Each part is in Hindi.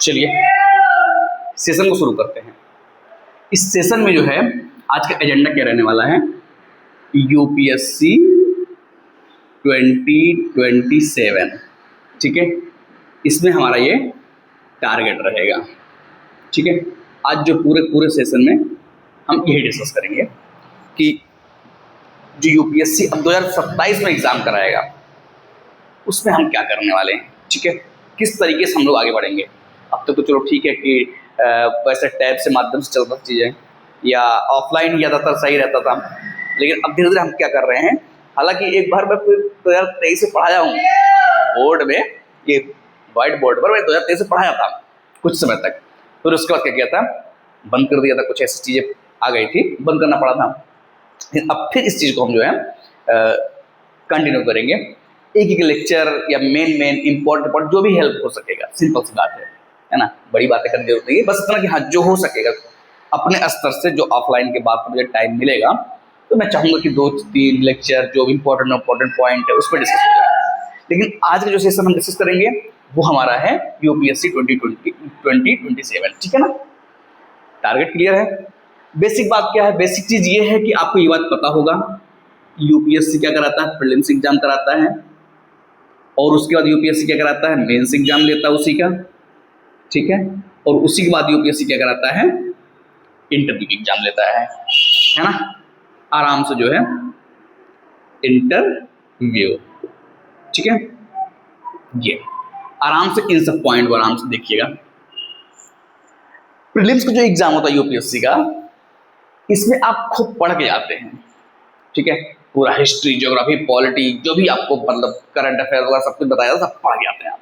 चलिए सेशन को शुरू करते हैं। इस सेशन में जो है आज का एजेंडा क्या रहने वाला है, यूपीएससी 2027। ठीक है, इसमें हमारा ये टारगेट रहेगा। ठीक है, आज जो पूरे सेशन में हम यही डिस्कस करेंगे कि जो यूपीएससी अब 2027 में एग्जाम कराएगा उसमें हम क्या करने वाले हैं। ठीक है, किस तरीके से हम लोग आगे बढ़ेंगे। अब तक तो चलो ठीक है कि वैसे टैब से माध्यम से चलता चीज़ें या ऑफलाइन ही ज़्यादातर सही रहता था, लेकिन अब धीरे धीरे हम क्या कर रहे हैं, हालांकि एक बार मैं 2023 से पढ़ाया हूँ बोर्ड में, ये वाइट बोर्ड पर मैं 2023 से पढ़ाया था कुछ समय तक, फिर उसके बाद क्या किया था, बंद कर दिया था। कुछ ऐसी चीज़ें आ गई थी, बंद करना पड़ा था। लेकिन अब फिर इस चीज़ को हम जो है कंटिन्यू करेंगे, एक लेक्चर या मेन इंपॉर्टेंट जो भी हेल्प हो सकेगा। सिंपल सी बात है ना, बड़ी बातें करने की जरूरत नहीं है, बस इतना कि हाँ जो हो सकेगा अपने स्तर से, जो ऑफलाइन के बाद मुझे टाइम मिलेगा तो मैं चाहूँगा कि 2-3 लेक्चर जो भी इंपॉर्टेंट पॉइंट है उस पर डिस्कस हो जाए। लेकिन आज का जो सेशन हम डिस्कस करेंगे वो हमारा है यूपीएससी 2027। ठीक है ना, टारगेट क्लियर है। बेसिक बात क्या है, बेसिक चीज़ ये है कि आपको ये बात पता होगा यूपीएससी क्या कराता है, प्रीलिम्स एग्जाम कराता है, और उसके बाद यूपीएससी क्या कराता है, मेंस एग्जाम लेता है उसी का। ठीक है, और उसी के बाद यूपीएससी क्या कराता है, इंटरव्यू एग्जाम लेता है ना, आराम से जो है इंटरव्यू। ठीक है, ये आराम से इन सब पॉइंट को आराम से देखिएगा। प्रीलिम्स का जो एग्जाम होता है यूपीएससी का, इसमें आप खूब पढ़ के जाते हैं। ठीक है, पूरा हिस्ट्री, ज्योग्राफी, पॉलिटी, जो भी आपको मतलब करंट अफेयर वगैरह सब कुछ बताया सब पढ़ के आते हैं आप,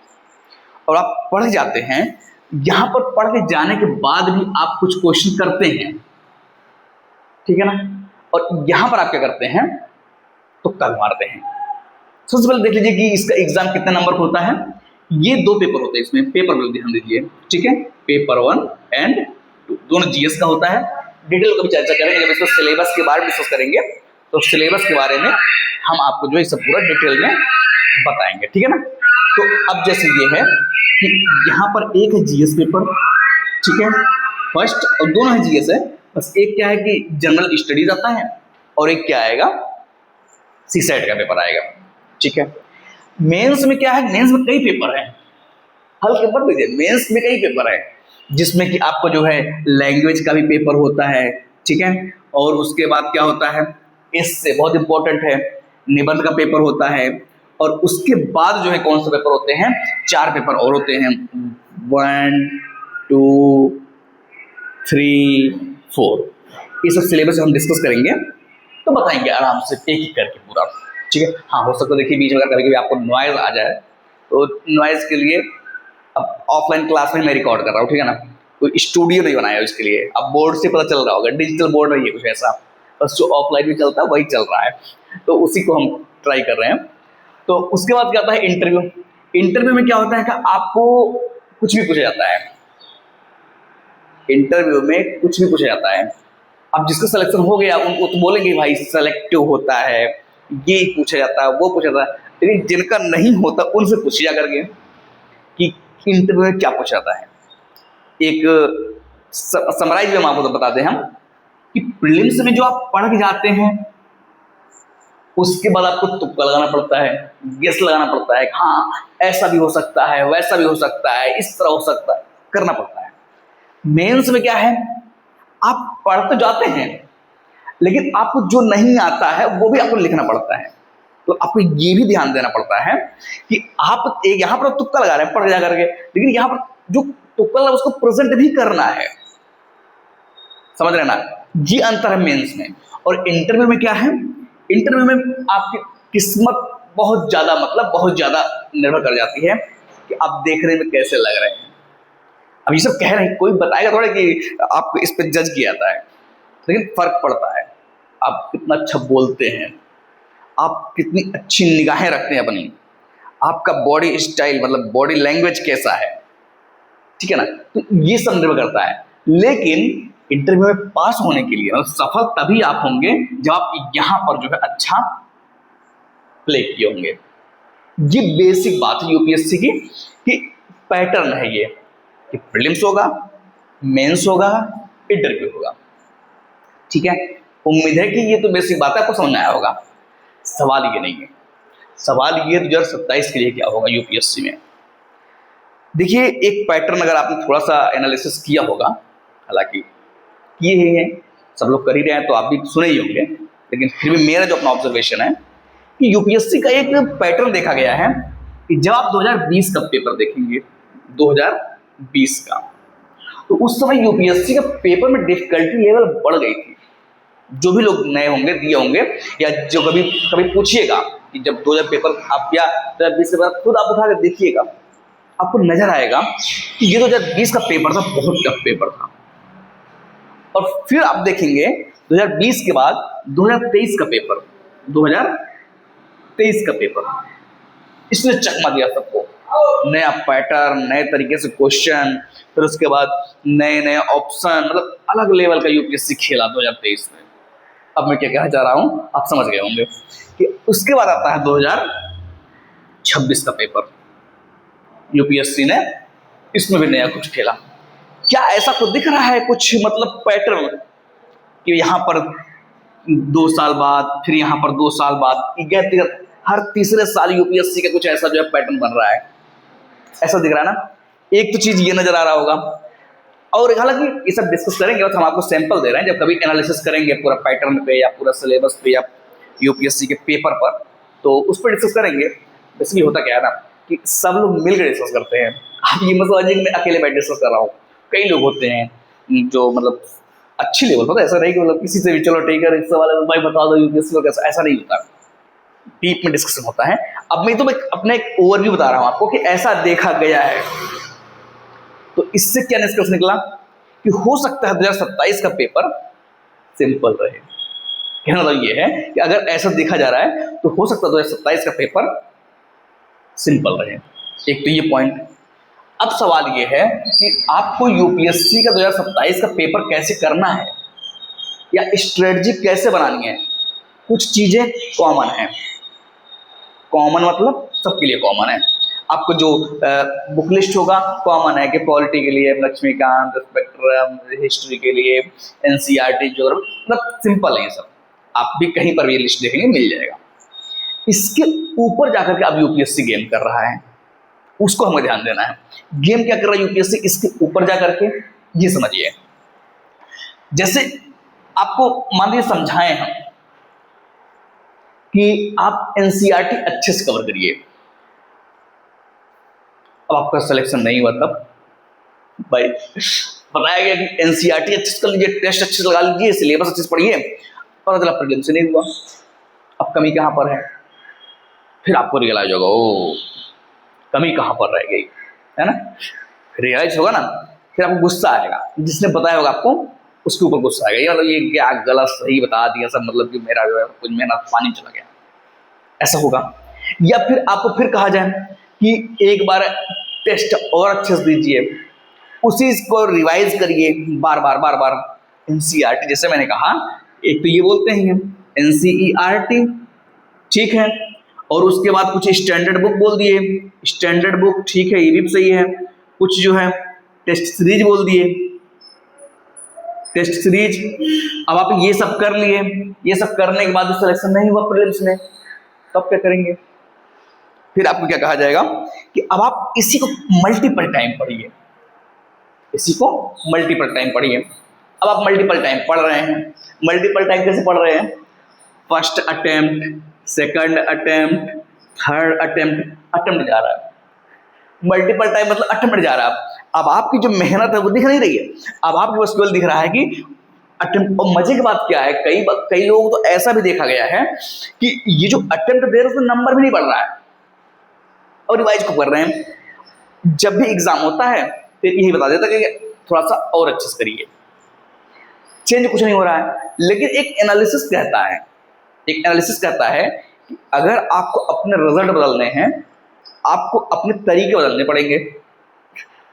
और आप पढ़ जाते हैं। यहाँ पर पढ़ के जाने के बाद भी आप कुछ क्वेश्चन करते हैं, ठीक है ना, और यहाँ पर आप क्या करते हैं, तो कल मारते हैं। सबसे पहले देख लीजिए कि इसका एग्जाम कितने नंबर का होता है। ये 2 पेपर होते हैं इसमें, पेपर पर ध्यान दीजिए। ठीक है, पेपर 1 एंड 2 दोनों जीएस का होता है। डिटेल को भी चर्चा करेंगे जब इसको सिलेबस के बारे में डिस्कस करेंगे, तो सिलेबस के बारे में हम आपको जो है सब पूरा डिटेल में बताएंगे। ठीक है ना, तो अब जैसे ये है कि यहाँ पर एक है जीएस पेपर, ठीक है, फर्स्ट, और दोनों है जीएस है, बस एक क्या है कि जनरल स्टडीज आता है और एक क्या आएगा, सीसेट का पेपर आएगा। ठीक है, मेंस में क्या है, मेंस में कई पेपर हैं, हल्के मत लीजिए, मेंस में कई पेपर है जिसमें कि आपको जो है लैंग्वेज का भी पेपर होता है। ठीक है, और उसके बाद क्या होता है, इससे बहुत इंपॉर्टेंट है, निबंध का पेपर होता है, और उसके बाद जो है कौन से पेपर होते हैं, 4 पेपर और होते हैं, 1 2 3 4। ये सब सिलेबस हम डिस्कस करेंगे तो बताएंगे आराम से एक एक करके पूरा। ठीक है, हाँ हो सकता है देखिए बीच में कभी कभी आपको नॉइज आ जाए, तो नॉइज के लिए अब ऑफलाइन क्लास में मैं रिकॉर्ड कर रहा हूँ, ठीक है ना, कोई स्टूडियो नहीं बनाया इसके लिए। अब बोर्ड से पता चल रहा होगा, डिजिटल बोर्ड नहीं है कुछ ऐसा, बस जो ऑफलाइन में चलता है वही चल रहा है, तो उसी को हम ट्राई कर रहे हैं। तो उसके बाद क्या होता है, इंटरव्यू। इंटरव्यू में क्या होता है कि आपको कुछ भी पूछा जाता है, इंटरव्यू में कुछ भी पूछा जाता है। अब जिसका सिलेक्शन हो गया उनको तो बोलेंगे भाई सेलेक्टिव होता है, ये पूछा जाता है, वो पूछा जाता है, लेकिन जिनका नहीं होता उनसे पूछिए करके कि इंटरव्यू में क्या पूछा जाता है। एक समराइज में हम आपको तो बता दें हम कि प्रीलिम्स में जो आप पढ़ के जाते हैं उसके बाद आपको तुक्का लगाना पड़ता है, गेस लगाना पड़ता है, हाँ ऐसा भी हो सकता है, वैसा भी हो सकता है, इस तरह हो सकता है, करना पड़ता है। मेंस में क्या है, आप पढ़ तो जाते हैं लेकिन आपको जो नहीं आता है वो भी आपको लिखना पड़ता है। तो आपको ये भी ध्यान देना पड़ता है कि आप एक यहाँ पर तुक्का लगा रहे हैं पढ़ जा करके, लेकिन यहाँ पर जो तुक्का लगा उसको प्रेजेंट भी करना है, समझ रहे ना, ये अंतर है मेंस में। और इंटरव्यू में क्या है, इंटरव्यू में आपकी किस्मत बहुत ज्यादा, मतलब बहुत ज्यादा निर्भर कर जाती है कि आप देखने में कैसे लग रहे हैं। अब ये सब कह रहे हैं, कोई बताएगा थोड़ा कि आपको इस पर जज किया जाता है, लेकिन फर्क पड़ता है। आप कितना अच्छा बोलते हैं, आप कितनी अच्छी निगाहें रखते हैं अपनी, आपका बॉडी स्टाइल मतलब बॉडी लैंग्वेज कैसा है, ठीक है ना, तो ये सब निर्भर करता है। लेकिन इंटरव्यू में पास होने के लिए मतलब सफल तभी आप होंगे जब आप यहाँ पर जो है अच्छा प्ले किए होंगे। ये बेसिक बात है यूपीएससी की कि पैटर्न है ये। कि प्रीलिम्स होगा, मेंस होगा, इंटरव्यू होगा। ठीक है, उम्मीद है कि ये तो बेसिक बात है, आपको समझ में आया होगा। सवाल ये नहीं है, सवाल ये 2027 के लिए क्या होगा यूपीएससी में। देखिए, एक पैटर्न अगर आपने थोड़ा सा एनालिसिस किया होगा, हालांकि किए ही हैं, सब लोग कर ही रहे हैं तो आप भी सुने ही होंगे, लेकिन फिर भी मेरा जो अपना ऑब्जर्वेशन है कि यूपीएससी का एक पैटर्न देखा गया है कि जब आप 2020 का पेपर देखेंगे, 2020 का, तो उस समय यूपीएससी का पेपर में डिफिकल्टी लेवल बढ़ गई थी। जो भी लोग नए होंगे, दिए होंगे, या जो कभी कभी पूछिएगा कि जब 2000 पेपर आप या 2020 के बाद खुद आप उठा कर देखिएगा, आपको नजर आएगा कि ये 2020 का पेपर था, बहुत टफ पेपर था। और फिर आप देखेंगे 2020 के बाद 2023 का पेपर, 2023 का पेपर, इसने चकमा दिया सबको। नया पैटर्न, नए तरीके से क्वेश्चन, फिर उसके बाद नए नए ऑप्शन, मतलब अलग लेवल का यूपीएससी खेला 2023 में। अब मैं क्या कहना चाह रहा हूं, आप समझ गए होंगे कि उसके बाद आता है 2026 का पेपर। यूपीएससी ने इसमें भी नया कुछ खेला। क्या ऐसा कुछ दिख रहा है कुछ, मतलब पैटर्न, कि यहाँ पर 2 साल बाद, फिर यहाँ पर 2 साल बाद, हर तीसरे साल यूपीएससी का कुछ ऐसा जो है पैटर्न बन रहा है, ऐसा दिख रहा है ना। एक तो चीज ये नजर आ रहा होगा, और हालांकि ये सब डिस्कस करेंगे, और हम आपको सैंपल दे रहे हैं, जब कभी एनालिसिस करेंगे पूरा पैटर्न पे या पूरा सिलेबस पे या यूपीएससी के पेपर पर, तो उस पर डिस्कस करेंगे। बेसिकली होता क्या है ना कि सब लोग मिलकर डिस्कस करते हैं। आप ये मत समझिए कि मैं अकेले बैठ डिस्कस कर रहा हूँ, कई लोग होते हैं जो मतलब अच्छी लेवल पर, ऐसा नहीं कि मतलब किसी से भी चलो ठीक है इस सवाल भाई बता दो यूपीएससी को कैसा, ऐसा नहीं होता, डीप में डिस्कशन होता है। अब मैं अपना एक ओवरव्यू बता रहा हूं आपको कि ऐसा देखा गया है। तो इससे क्या निष्कर्ष निकला कि हो सकता है 2027 का पेपर सिंपल रहे। कहना मतलब ये है कि अगर ऐसा देखा जा रहा है तो हो सकता है 2027 का पेपर सिंपल रहे। एक तो ये पॉइंट। अब सवाल ये है कि आपको यूपीएससी का 2027 का पेपर कैसे करना है या स्ट्रेटजी कैसे बनानी है। कुछ चीजें कॉमन है, कॉमन मतलब सबके लिए कॉमन है। आपको जो बुक लिस्ट होगा कॉमन है कि पॉलिटी के लिए लक्ष्मीकांत, स्पेक्ट्रम, हिस्ट्री के लिए एनसीईआरटी, ज्योग्राफी, मतलब सिंपल है ये सब। आप भी कहीं पर भी ये लिस्ट देखेंगे मिल जाएगा। इसके ऊपर जाकर के अब यूपीएससी गेम कर रहा है, उसको हमें ध्यान देना है। गेम क्या कर रहा है यूपीएससी, इसके ऊपर जाकर के ये समझिए। जैसे आपको मान लीजिए समझाएं हम कि आप एनसीईआरटी अच्छे से कवर करिए, अब आपका सिलेक्शन नहीं हुआ तब भाई बताया गया कि एनसीईआरटी अच्छे से कर लीजिए, टेस्ट अच्छे से लगा लीजिए, सिलेबस अच्छे से पढ़िए, पता चला प्रीलिम्स से नहीं हुआ। अब कमी कहाँ पर है, फिर आपको रियलाइज होगा ओ कमी कहाँ पर रह गई, है ना। रियलाइज होगा ना, फिर आपको गुस्सा आएगा, जिसने बताया होगा आपको उसके ऊपर गुस्सा आएगा, मतलब ये क्या गलत सही बता दिया सब, मतलब कि मेरा जो है कुछ मेहनत पानी चला गया, ऐसा होगा। या फिर आपको फिर कहा जाए कि एक बार टेस्ट और अच्छे से दीजिए, उसी को रिवाइज करिए बार बार बार बार। एनसीईआरटी जैसे मैंने कहा, एक तो ये बोलते हैं एनसीईआरटी, ठीक है, और उसके बाद कुछ स्टैंडर्ड बुक बोल दिए, स्टैंडर्ड बुक ठीक है, ये भी सही है। कुछ जो है टेस्ट सीरीज बोल दिए, टेस्ट सीरीज। अब आप ये सब कर लिए, ये सब करने के बाद सिलेक्शन नहीं हुआ प्रीलिम्स में, तब क्या करेंगे। फिर आपको क्या कहा जाएगा कि अब आप इसी को मल्टीपल टाइम पढ़िए, इसी को मल्टीपल टाइम पढ़िए। अब आप मल्टीपल टाइम पढ़ रहे हैं, मल्टीपल टाइम कैसे पढ़ रहे हैं, first attempt, second attempt, third attempt जा रहा है, मल्टीपल टाइम मतलब अटेम्प्ट जा रहा है। अब आपकी जो मेहनत है वो दिख नहीं रही है, अब आपको बस केवल दिख रहा है कि अटेम्प्ट। और मजे की बात क्या है, कई लोग तो ऐसा भी देखा गया है कि ये जो अटेम्प्ट दे रहे हैं उसमें नंबर भी नहीं बढ़ रहा है और रिवाइज को कर रहे हैं। जब भी एग्जाम होता है फिर यही बता देता है कि थोड़ा सा और अच्छे से करिए, चेंज कुछ नहीं हो रहा है। लेकिन एक एनालिसिस कहता है, एक एनालिसिस कहता है कि अगर आपको अपने रिजल्ट बदलने हैं, आपको अपने तरीके बदलने पड़ेंगे।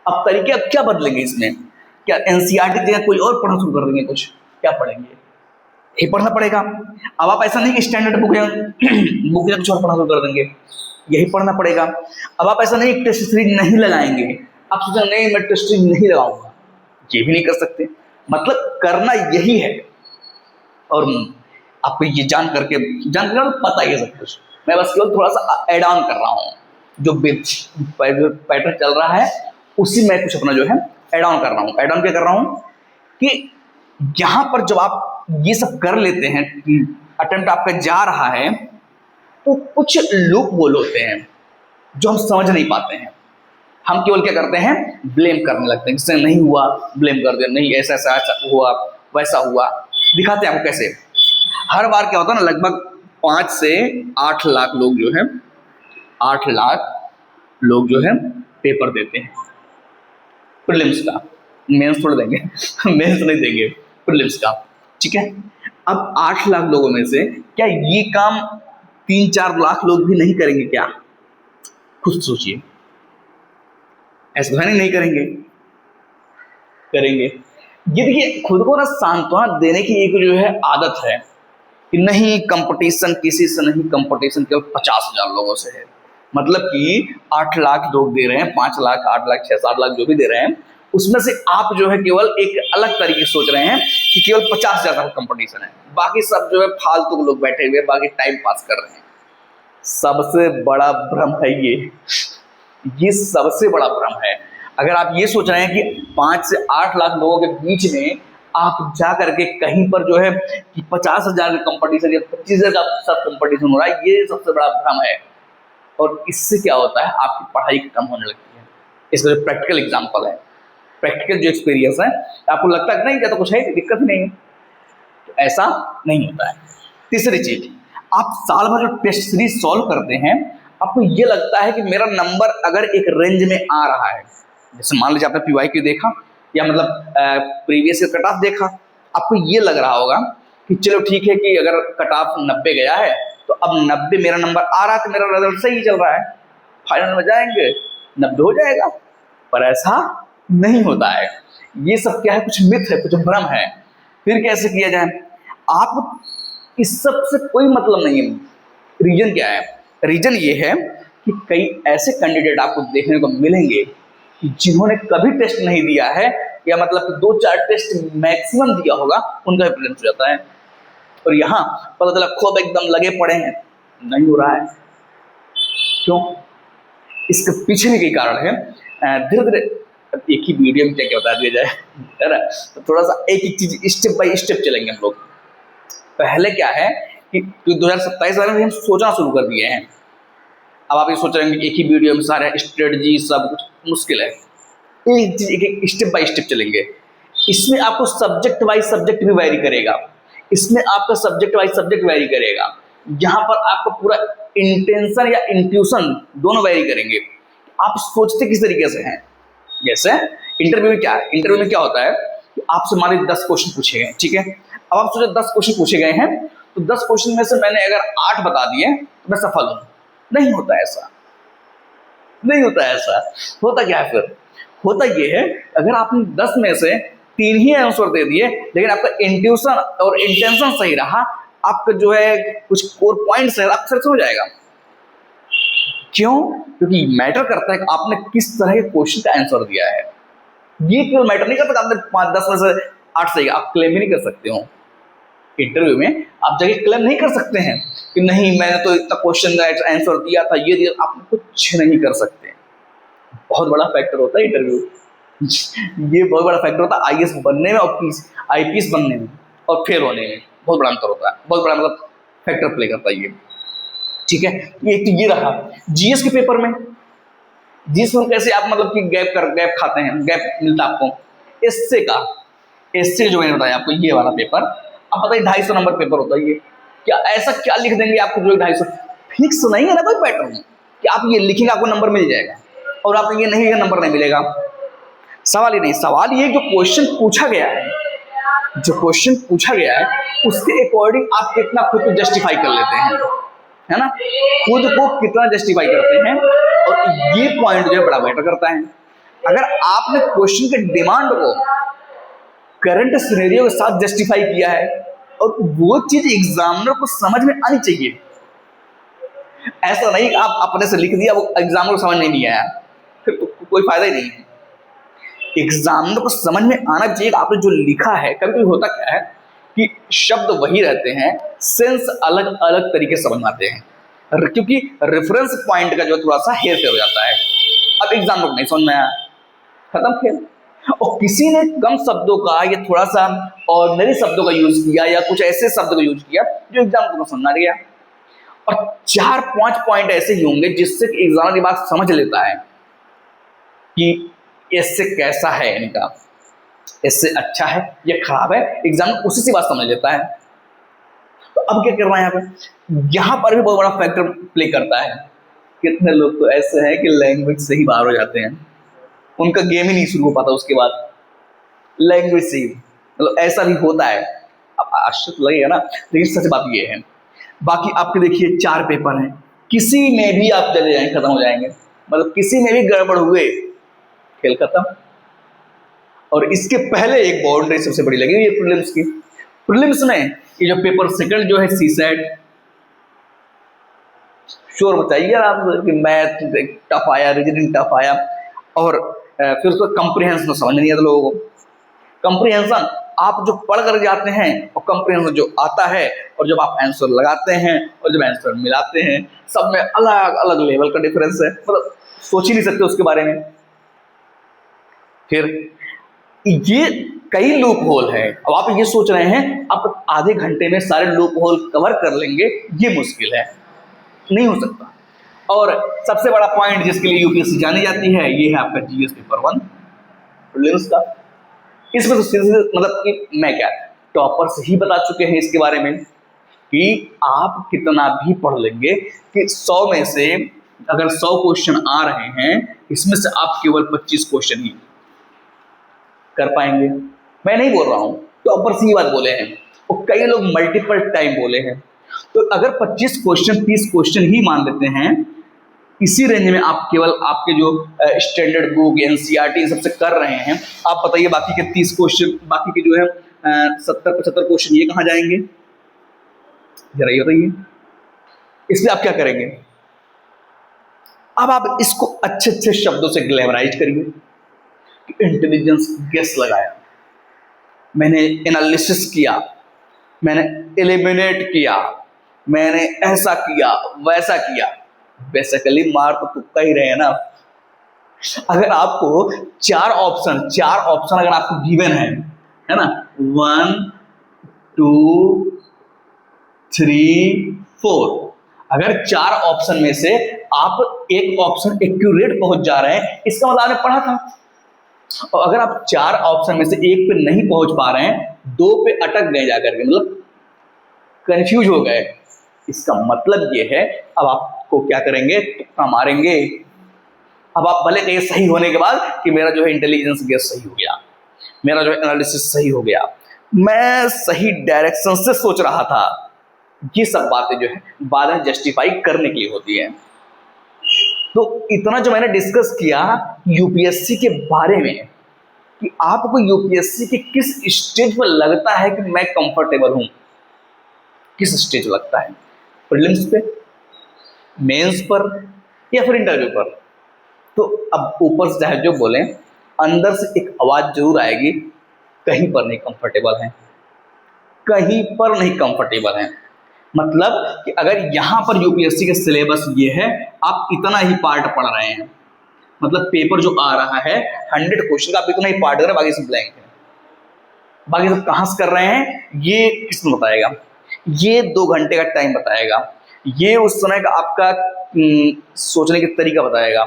अब तरीके अब क्या बदलेंगे इसमें, क्या एनसीईआरटी की जगह कोई और पढ़ना शुरू कर देंगे, कुछ क्या पढ़ेंगे, यही पढ़ना पड़ेगा। अब आप ऐसा नहीं कि स्टैंडर्ड बुक या बुक या कुछ और पढ़ना शुरू कर देंगे, यही पढ़ना पड़ेगा। अब आप ऐसा नहीं टेस्ट सीरीज नहीं लगाएंगे, आप सोचें नहीं मैं टेस्टिंग नहीं लगाऊंगा, ये भी नहीं कर सकते। मतलब करना यही है। और आपको ये जान करके पता ही है सब कुछ, मैं बस केवल थोड़ा सा ऐड ऑन कर रहा हूँ, जो पैटर्न चल रहा है उसी में कुछ अपना जो है ऐड ऑन कर रहा हूँ। ऐड ऑन क्या कर रहा हूँ कि यहाँ पर जब आप ये सब कर लेते हैं, अटेम्प्ट आपका जा रहा है, तो कुछ लूप होल होते हैं जो हम समझ नहीं पाते हैं। हम केवल क्या करते हैं, ब्लेम करने लगते हैं, जिससे नहीं हुआ ब्लेम कर दे, नहीं ऐसा ऐसा ऐसा हुआ वैसा हुआ। दिखाते हैं आपको कैसे। हर बार क्या होता है ना, लगभग 5 से 8 लाख लोग जो है 8 लाख लोग जो है पेपर देते हैं प्रीलिम्स का। मेंस थोड़ा देंगे मेंस नहीं देंगे, प्रीलिम्स का, ठीक है। अब 8 लाख लोगों में से क्या ये काम 3-4 लाख लोग भी नहीं करेंगे क्या? खुद सोचिए। ऐसा नहीं करेंगे, करेंगे। ये देखिए, खुद को ना सांत्वना देने की एक जो है आदत है कि नहीं कंपटीशन किसी से नहीं, कंपटीशन केवल 50,000 लोगों से है। मतलब कि 8 लाख लोग दे रहे हैं, 5 लाख 8 लाख 6-7 लाख जो भी दे रहे हैं, उसमें से आप जो है केवल एक अलग तरीके से सोच रहे हैं कि केवल 50,000 का कंपटीशन है, बाकी सब जो है फालतू लोग बैठे हुए, बाकी टाइम पास कर रहे हैं। सबसे बड़ा भ्रम है ये सबसे बड़ा भ्रम है। अगर आप ये सोच रहे हैं कि 5 से 8 लाख लोगों के बीच में आप जा करके कहीं पर जो है कि 50,000 का कंपटीशन या 25,000 का सब कंपटीशन हो रहा है, ये सबसे बड़ा भ्रम है। और इससे क्या होता है, आपकी पढ़ाई कम होने लगती है। इसका जो प्रैक्टिकल एग्जाम्पल है, प्रैक्टिकल जो एक्सपीरियंस है, आपको लगता है कि नहीं क्या तो कुछ है, दिक्कत ही नहीं है, तो ऐसा नहीं होता है। तीसरी चीज, आप साल भर जो टेस्ट सीरीज सॉल्व करते हैं, आपको ये लगता है कि मेरा नंबर अगर एक रेंज में आ रहा है, जैसे मान लीजिए आपने PYQ देखा या मतलब प्रीवियस ईयर कट ऑफ देखा, आपको ये लग रहा होगा कि चलो ठीक है कि अगर कट ऑफ 90 गया है तो अब 90 मेरा नंबर आ रहा है तो मेरा रिजल्ट सही चल रहा है, फाइनल में जाएंगे 90 हो जाएगा। पर ऐसा नहीं होता है। ये सब क्या है, कुछ मिथ है, कुछ भ्रम है। फिर कैसे किया जाए? आप इस सब से कोई मतलब नहीं है। रीजन क्या है? रीजन ये है कि कई ऐसे कैंडिडेट आपको देखने को मिलेंगे कि जिन्होंने कभी टेस्ट नहीं दिया है या मतलब 2-4 टेस्ट मैक्सिमम दिया होगा, उनका प्रीलिम्स हो जाता है। और यहाँ पता चला खूब एकदम लगे पड़े हैं, नहीं हो रहा है। क्यों? इसके पीछे भी कई कारण है। धीरे धीरे एक ही वीडियो में क्या बता दिया जाए, है ना? तो थोड़ा सा एक एक चीज स्टेप बाय स्टेप चलेंगे हम लोग। पहले क्या है कि 2027 वाले में हम सोचना शुरू कर दिए हैं। अब आप ये सोच रहे हैं कि एक ही वीडियो में सारे स्ट्रेटजी सब कुछ मुश्किल है। एक चीज एक स्टेप बाय स्टेप चलेंगे। इसमें आपको सब्जेक्ट वाइज सब्जेक्ट भी वैरी करेगा, इसमें आपका सब्जेक्ट वाइज सब्जेक्ट वैरी करेगा, यहाँ पर आपका पूरा इंटेंशन या इंट्यूशन दोनों वैरी करेंगे। आप सोचते किस तरीके से हैं। जैसे इंटरव्यू में क्या है, इंटरव्यू में क्या होता है कि आपसे मान लीजिए 10 क्वेश्चन पूछे गए, ठीक है। अब आप सोचे 10 क्वेश्चन पूछे गए हैं तो 10 क्वेश्चन में से मैंने अगर 8 बता दिए तो मैं सफल हूं। नहीं होता ऐसा, नहीं होता ऐसा। होता क्या है फिर? होता ये है, अगर आपने 10 में से 3 ही आंसर दे दिए लेकिन आपका इंट्यूशन और इंटेंशन सही रहा, आपका जो है कुछ कोर पॉइंट्स है, आपका सक्सेस हो जाएगा। क्यों? क्योंकि मैटर करता है कि आपने किस तरह के क्वेश्चन का आंसर दिया है। ये केवल मैटर नहीं करता आपने 5-10 में से 8 सही, आप क्लेम भी नहीं कर सकते हो। इंटरव्यू में आप जगह क्लेम नहीं कर सकते हैं कि नहीं मैंने तो इतना क्वेश्चन का आंसर दिया था, ये दिया, आप कुछ नहीं कर सकते। बहुत बड़ा फैक्टर होता है इंटरव्यू। ये बहुत बड़ा फैक्टर होता है IAS बनने में और IPS बनने में और फेल होने में, बहुत बड़ा अंतर होता है, बहुत बड़ा मतलब फैक्टर प्ले करता है ये, ठीक है। एक तो ये रहा। GS के पेपर में, GS में कैसे आप मतलब कि गैप खाते हैं, गैप मिलता है आपको। एससे जो मैंने बताया आपको ये वाला पेपर, अब बताइए 250 नंबर पेपर होता है ये। क्या ऐसा क्या लिख देंगे आपको जो 250? फिक्स नहीं है ना कोई पैटर्न कि आप ये लिखेंगे आपको नंबर मिल जाएगा और आप ये नहीं नंबर नहीं मिलेगा। सवाल ही नहीं, सवाल ये जो क्वेश्चन पूछा गया है, जो क्वेश्चन पूछा गया है उसके अकॉर्डिंग आप कितना खुद को जस्टिफाई कर लेते हैं, है ना? खुद को कितना जस्टिफाई करते हैं, और ये पॉइंट जो है बड़ा मैटर करता है। अगर आपने क्वेश्चन के डिमांड को करंट सिनेरियो के साथ जस्टिफाई किया है और वो चीज एग्जामिनर को समझ में आनी चाहिए। ऐसा नहीं आप अपने से लिख दिया वो एग्जामिनर को समझ नहीं आया, फिर तो कोई फायदा ही नहीं है। एग्जामिनर को समझ में आना चाहिए कि आपने जो लिखा है। कभी कभी होता क्या है कि शब्द वही रहते हैं, सेंस अलग अलग तरीके से समझ में आते हैं, क्योंकि रेफरेंस पॉइंट का जो थोड़ा सा हेर फेर हो जाता है। अब एग्जामिनर को नहीं समझ में आया, खत्म खेल। और किसी ने कम शब्दों का या थोड़ा सा ऑर्डिनरी शब्दों का यूज किया या कुछ ऐसे शब्द का यूज किया जो एग्जामिनर को समझ ना गया। और 4-5 पॉइंट ऐसे ही होंगे जिससे एग्जामिनर ये बात समझ लेता है कि इससे कैसा है, इनका इससे अच्छा है या खराब है, एग्जामिनर उसी से बात समझ लेता है। तो अब क्या करना है यहाँ पे, यहाँ पर भी बहुत बड़ा फैक्टर प्ले करता है। कितने लोग तो ऐसे हैं कि लैंग्वेज से ही बाहर हो जाते हैं, उनका गेम ही नहीं शुरू हो पाता उसके बाद, लैंग्वेज से ही, मतलब ऐसा भी होता है। अब आश्चर्य लगेगा ना, लेकिन सच बात ये है। बाकी आपके देखिए 4 पेपर हैं, किसी में भी आप चले जाएंगे खत्म हो जाएंगे, मतलब किसी में भी गड़बड़ हुए खेल खत्म। और इसके पहले एक बाउंड्री सबसे बड़ी लगी ये प्रीलिम्स की। प्रीलिम्स में ये जो पेपर सेकंड जो है सीसेट, श्योर बताइए यार आप कि मैथ टफ आया, रीजनिंग टफ आया, और फिर उसको कंप्रीहेंशन समझ नहीं आता लोगों को। कंप्रीहेंशन आप जो पढ़ कर जाते हैं और कंप्रीहेंशन जो आता है, और जब आप आंसर लगाते हैं और जब आंसर मिलाते हैं, सब में अलग अलग लेवल का डिफरेंस है, मतलब सोच ही नहीं सकते उसके बारे में। फिर ये कई लूप होल है। अब आप ये सोच रहे हैं आप आधे घंटे में सारे लूप होल कवर कर लेंगे, ये मुश्किल है, नहीं हो सकता। और सबसे बड़ा पॉइंट जिसके लिए यूपीएससी जानी जाती है, ये है आपका जीएस पेपर 1 प्रीलिम्स का। इसमें तो सीधे मतलब कि मैं क्या, टॉपर्स ही बता चुके हैं इसके बारे में कि आप कितना भी पढ़ लेंगे कि 100 में से अगर 100 क्वेश्चन आ रहे हैं, इसमें से आप केवल 25 क्वेश्चन ही कर पाएंगे। मैं नहीं बोल रहा हूं, टॉपर्स ही बात बोले हैं, और कई लोग मल्टीपल टाइम बोले हैं। तो अगर 25 क्वेश्चन 30 क्वेश्चन ही मान लेते हैं, इसी रेंज में आप केवल आपके जो स्टैंडर्ड बुक एनसीईआरटी सबसे कर रहे हैं, आप बताइए बाकी के 30 क्वेश्चन, बाकी के जो है 70-75 क्वेश्चन ये कहाँ जाएंगे, जरा ये बताइए। इसलिए आप क्या करेंगे, अब आप इसको अच्छे अच्छे शब्दों से ग्लैमराइज करिए। इंटेलिजेंस गेस लगाया, मैंने एनालिसिस किया, मैंने एलिमिनेट किया, मैंने ऐसा किया वैसा किया। बेसिकली मार तो तुक्का ही रहे ना। अगर आपको 4 ऑप्शन अगर आपको गिवन है ना, 1 2 3 4, अगर 4 ऑप्शन में से आप एक ऑप्शन एक्यूरेट पहुंच जा रहे हैं, इसका मतलब आपने पढ़ा था। और अगर आप 4 ऑप्शन में से एक पे नहीं पहुंच पा रहे हैं, 2 पे अटक गए जाकर के, मतलब कंफ्यूज हो गए, इसका मतलब ये है अब आपको क्या करेंगे, तुक्का मारेंगे। अब आप भले कहिए सही होने के बाद कि मेरा जो है इंटेलिजेंस गेस सही हो गया, मेरा जो है एनालिसिस सही हो गया, मैं सही डायरेक्शन से सोच रहा था, ये सब बातें जो है बाद में जस्टिफाई करने के लिए होती है। तो इतना जो मैंने डिस्कस किया यूपीएससी के बारे में कि आपको यूपीएससी के किस स्टेज पर लगता है कि मैं कंफर्टेबल हूं, किस स्टेज लगता है, प्रीलिम्स पे, मेंस पर, या फिर इंटरव्यू पर। तो अब ऊपर से चाहे जो बोलें, अंदर से एक आवाज जरूर आएगी, कहीं पर नहीं कंफर्टेबल है, कहीं पर नहीं कंफर्टेबल है। मतलब कि अगर यहां पर यूपीएससी का सिलेबस ये है, आप इतना ही पार्ट पढ़ रहे हैं, मतलब पेपर जो आ रहा है 100 क्वेश्चन का, आप इतना ही पार्ट कर रहे हैं, बाकी सब ब्लैंक है, बाकी सब कहां से कर रहे हैं ये किसने बताएगा, ये 2 घंटे का टाइम बताएगा, ये उस समय का आपका सोचने का तरीका बताएगा,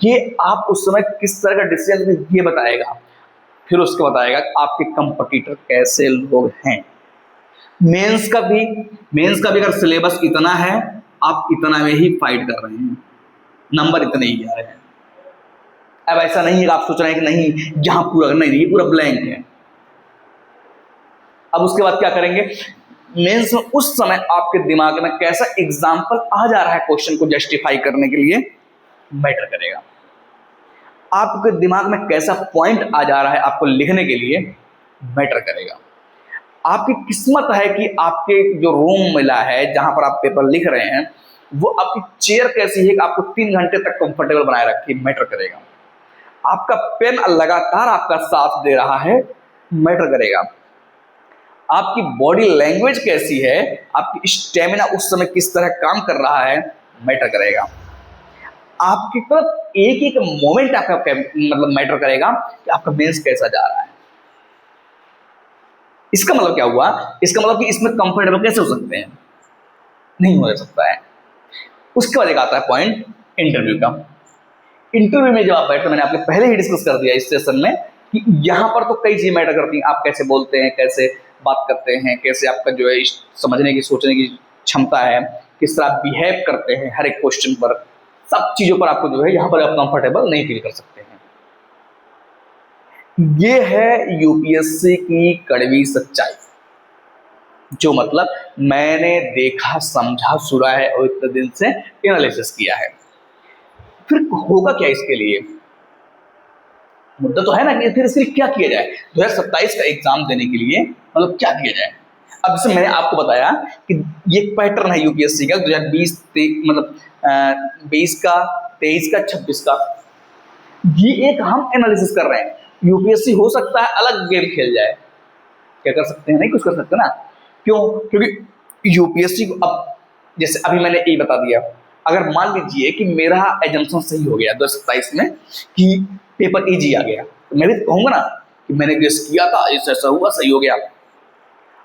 ये आप उस समय किस तरह का डिसीजन ये बताएगा, फिर उसको बताएगा आपके कंपटीटर कैसे लोग हैं। मेंस का भी अगर सिलेबस इतना है, आप इतना में ही फाइट कर रहे हैं, नंबर इतने ही आ रहे हैं। अब ऐसा नहीं है कि आप सोच रहे हैं कि नहीं जहां पूरा नहीं, ये पूरा ब्लैंक है। अब उसके बाद क्या करेंगे, मेंस में उस समय आपके दिमाग में कैसा एग्जाम्पल आ जा रहा है क्वेश्चन को जस्टिफाई करने के लिए मैटर करेगा। आपके दिमाग में कैसा पॉइंट आ जा रहा है आपको लिखने के लिए मैटर करेगा। आपकी किस्मत है कि आपके जो रूम मिला है जहां पर आप पेपर लिख रहे हैं, वो आपकी चेयर कैसी है कि आपको 3 घंटे तक कंफर्टेबल बनाए रखे, मैटर करेगा। आपका पेन लगातार आपका साथ दे रहा है, मैटर करेगा। आपकी बॉडी लैंग्वेज कैसी है, आपकी स्टेमिना उस समय किस तरह काम कर रहा है, मैटर करेगा। आपकी तरफ एक एक मोमेंट आपका मतलब मैटर करेगा कि आपका मेंस कैसा जा रहा है। इसका मतलब क्या हुआ, इसका मतलब कि इसमें कंफर्टेबल कैसे हो सकते हैं, नहीं हो सकता है। उसके बाद एक आता है पॉइंट इंटरव्यू का। इंटरव्यू में जब आप बैठते, मैंने आपने पहले ही डिस्कस कर दिया इस सेशन में कि यहाँ पर तो कई चीजें मैटर करती हैं। आप कैसे बोलते हैं, कैसे बात करते हैं, कैसे आपका जो है समझने की सोचने की क्षमता है, किस तरह आप बिहेव करते हैं हर एक क्वेश्चन पर, सब चीजों पर आपको जो है यहाँ पर आप कंफर्टेबल नहीं फील कर सकते हैं। ये है यूपीएससी की कड़वी सच्चाई, जो मतलब मैंने देखा, समझा, सुना है और इतने दिन से एनालिसिस किया है। फिर होगा क्या इसके लिए, मुद्दा तो है ना कि फिर इसके लिए क्या किया जाए 2027 का एग्जाम देने के लिए, मतलब क्या किया जाए। अब जैसे मैंने आपको बताया कि ये पैटर्न है यूपीएससी का 2020 मतलब 20 का, 23 का, 26 का, ये एक हम एनालिसिस कर रहे हैं। यूपीएससी हो सकता है अलग गेम खेल जाए, क्या कर सकते हैं, नहीं कुछ कर सकते ना। क्यों? क्योंकि यूपीएससी को अब जैसे अभी मैंने यही बता दिया, अगर मान लीजिए कि मेरा एजम्पशन सही हो गया 2027 में कि पेपर इजी आ गया, तो मैं भी कहूंगा ना कि मैंने गेस किया था, ऐसा हुआ, सही हो गया।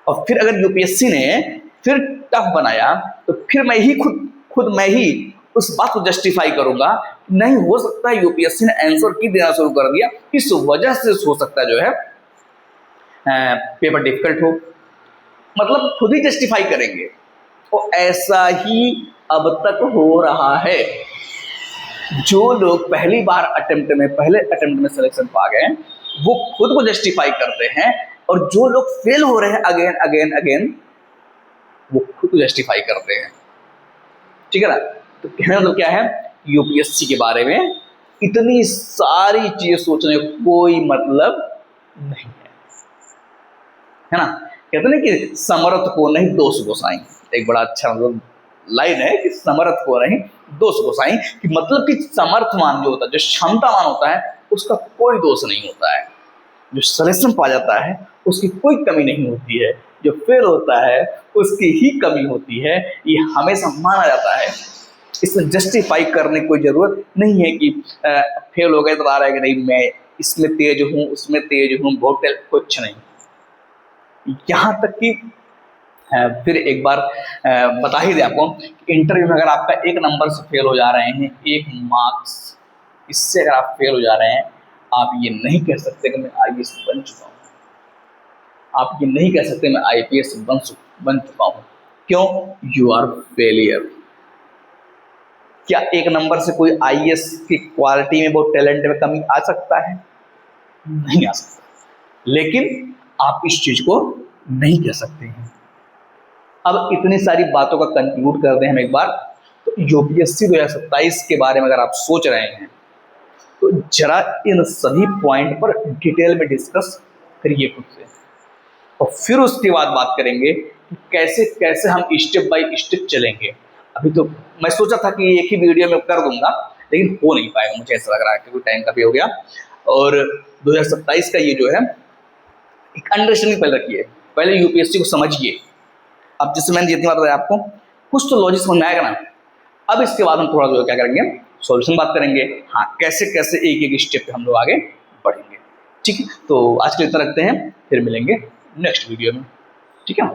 और फिर अगर यूपीएससी ने फिर टफ बनाया तो फिर मैं ही खुद मैं ही उस बात को जस्टिफाई करूंगा, नहीं हो सकता है यूपीएससी ने आंसर की देना शुरू कर दिया, इस वजह से हो सकता है जो है पेपर डिफिकल्ट हो, मतलब खुद ही जस्टिफाई करेंगे। तो ऐसा ही अब तक हो रहा है। जो लोग पहले अटेम्प्ट में सिलेक्शन पा गए, वो खुद को जस्टिफाई करते हैं, और जो लोग फेल हो रहे हैं अगेन वो खुद को जस्टिफाई करते हैं। ठीक है ना। तो कहने मतलब क्या है, यूपीएससी के बारे में इतनी सारी चीजें सोचने का कोई मतलब नहीं है ना। कहते ना कि समर्थ को नहीं दोष गोसाई, एक बड़ा अच्छा मतलब लाइन है कि समर्थ को नहीं दोष गोसाई, कि मतलब कि समर्थवान जो होता है, जो क्षमतावान होता है, उसका कोई दोष नहीं होता है। जो सिलेक्शन पा जाता है उसकी कोई कमी नहीं होती है, जो फेल होता है उसकी ही कमी होती है, ये हमेशा माना जाता है। इसमें जस्टिफाई करने की कोई जरूरत नहीं है कि फेल हो गए तो आ रहा है कि नहीं मैं इसमें तेज हूँ, उसमें तेज हूँ, बहुत कुछ नहीं। यहाँ तक कि फिर एक बार बता ही दे आपको, इंटरव्यू में अगर आपका एक नंबर से फेल हो जा रहे हैं, एक मार्क्स, इससे अगर आप फेल हो जा रहे हैं, आप ये नहीं कह सकते कि मैं आईएएस बन चुका हूँ, आप ये नहीं कह सकते मैं आईपीएस बन चुका हूँ। क्यों? You are failure. क्या एक नंबर से कोई आईएएस की क्वालिटी में, बहुत टैलेंट में कमी आ सकता है? नहीं आ सकता। लेकिन आप इस चीज को नहीं कह सकते हैं। अब इतनी सारी बातों का कंक्लूड कर दें हम एक बार, तो यूपीएससी 2027 के बारे में अगर आप सोच रहे हैं तो जरा इन सभी पॉइंट पर डिटेल में डिस्कस करिए खुद से, और फिर उसके बाद बात करेंगे कि कैसे कैसे हम स्टेप बाय स्टेप चलेंगे। अभी तो मैं सोचा था कि एक ही वीडियो में कर दूंगा, लेकिन हो नहीं पाएगा, मुझे ऐसा लग रहा है क्योंकि टाइम काफी हो गया। और 2027 का ये जो है एक अंडरस्टैंडिंग पहले रखिए, पहले यूपीएससी को समझिए। अब जैसे मैंने जितनी बार बताया आपको, कुछ तो लॉजिक समझ में आएगा ना। अब इसके बाद हम थोड़ा जो क्या करेंगे, सॉल्यूशन बात करेंगे, हाँ कैसे कैसे एक एक स्टेप पे हम लोग आगे बढ़ेंगे। ठीक है, तो आज के लिए इतना रखते हैं, फिर मिलेंगे नेक्स्ट वीडियो में। ठीक है।